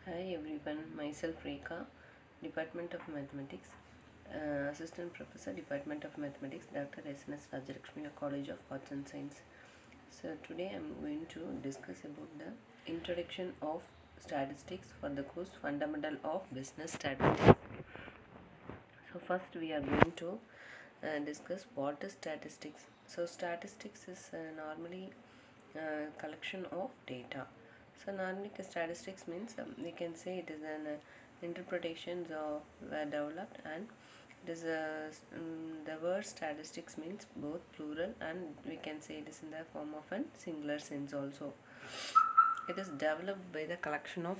Hi everyone, myself Rekha, Department of Mathematics, Assistant Professor, Department of Mathematics, Dr.SNSRCAS, College of Arts and Science. So today I am going to discuss about the introduction of statistics for the course Fundamental of Business Statistics. So first we are going to discuss what is statistics. So statistics is normally collection of data. So normally statistics means we can say it is an interpretations of were developed, and it is the word statistics means both plural and we can say it is in the form of a singular sense also. It is developed by the collection of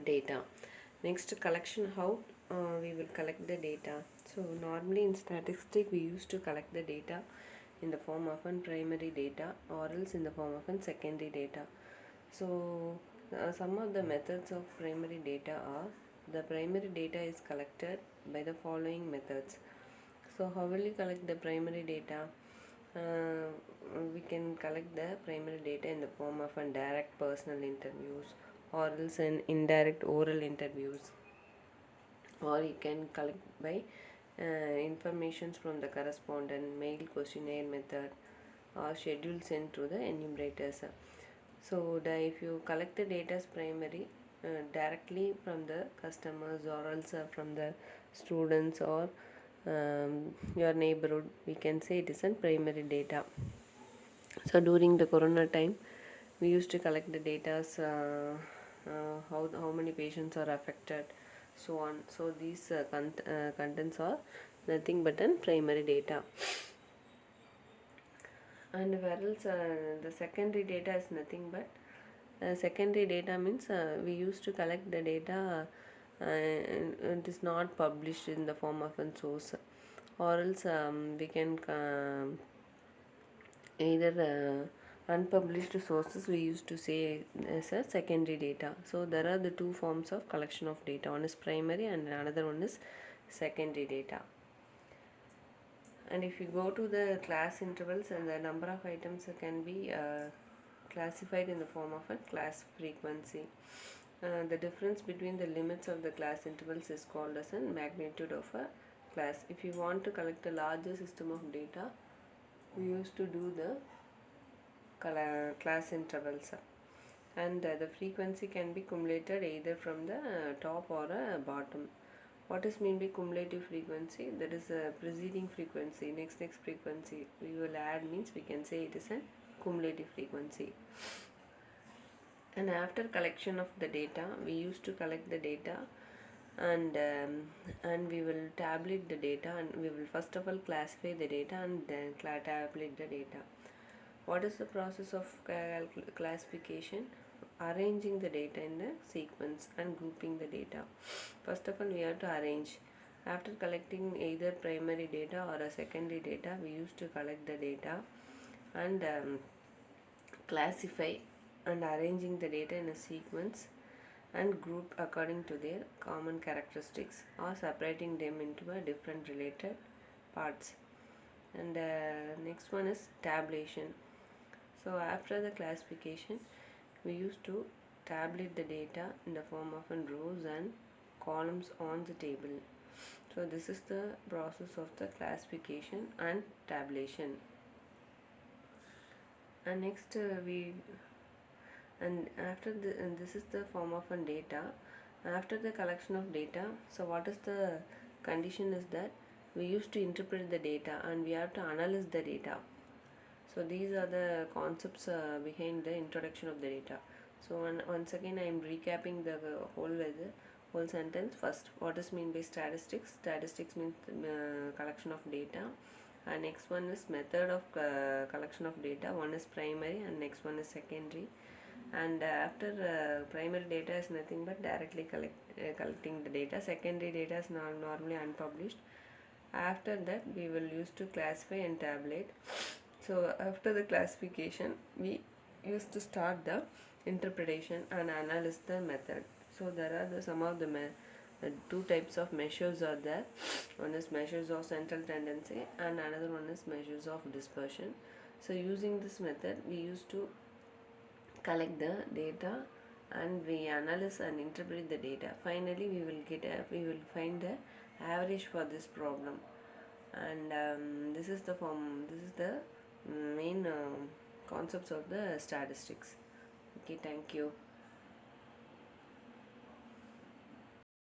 data. Next, collection, how we will collect the data. So normally in statistics we used to collect the data in the form of an primary data or else in the form of an secondary data. So some of the methods of primary data are: the primary data is collected by the following methods. So how will you collect the primary data? uh, we can collect the primary data in the form of a direct personal interviews or else an indirect oral interviews, or you can collect by informations from the correspondent, mail, questionnaire method, or schedule sent to the enumerators. So if you collect the data as primary directly from the customers or else from the students or your neighborhood, we can say it is a primary data. So during the corona time we used to collect the data, how many patients are affected, so on. So these contents are nothing but an primary data. And whereas the secondary data is nothing but secondary data means we used to collect the data and it is not published in the form of a source, or else we can either unpublished sources we used to say as a secondary data. So there are the two forms of collection of data: one is primary and another one is secondary data. And if you go to the class intervals, and the number of items can be classified in the form of a class frequency. The difference between the limits of the class intervals is called as a magnitude of a class. If you want to collect a larger system of data, we used to do the class intervals, and the frequency can be cumulated either from the top or bottom. What is mean by cumulative frequency? That is a preceding frequency, next frequency we will add, means we can say it is a cumulative frequency. And after collection of the data, we used to collect the data, and we will tabulate the data, and we will first of all classify the data and then tabulate the data. What is the process of classification? Arranging the data in the sequence and grouping the data. First of all, we have to arrange. After collecting either primary data or a secondary data, we used to collect the data and classify and arranging the data in a sequence and group according to their common characteristics, or separating them into a different related parts. And next one is tabulation. So after the classification, we used to tabulate the data in the form of rows and columns on the table. So this is the process of the classification and tabulation. And next we and after the and this is the form of data. After the collection of data, so what is the condition is that we used to interpret the data and we have to analyze the data. So these are the concepts behind the introduction of the data. So once again I am recapping the whole sentence. First, what is mean by statistics? Statistics means collection of data. And next one is method of collection of data. One is primary and next one is secondary. And after primary data is nothing but directly collecting the data. Secondary data is normally unpublished. After that we will use to classify and tabulate. So after the classification, we used to start the interpretation and analyze the method. So there are some of the two types of measures are there. One is measures of central tendency and another one is measures of dispersion. So using this method, we used to collect the data and we analyze and interpret the data. Finally, we will find the average for this problem. And this is the main concepts of the statistics. Okay, thank you.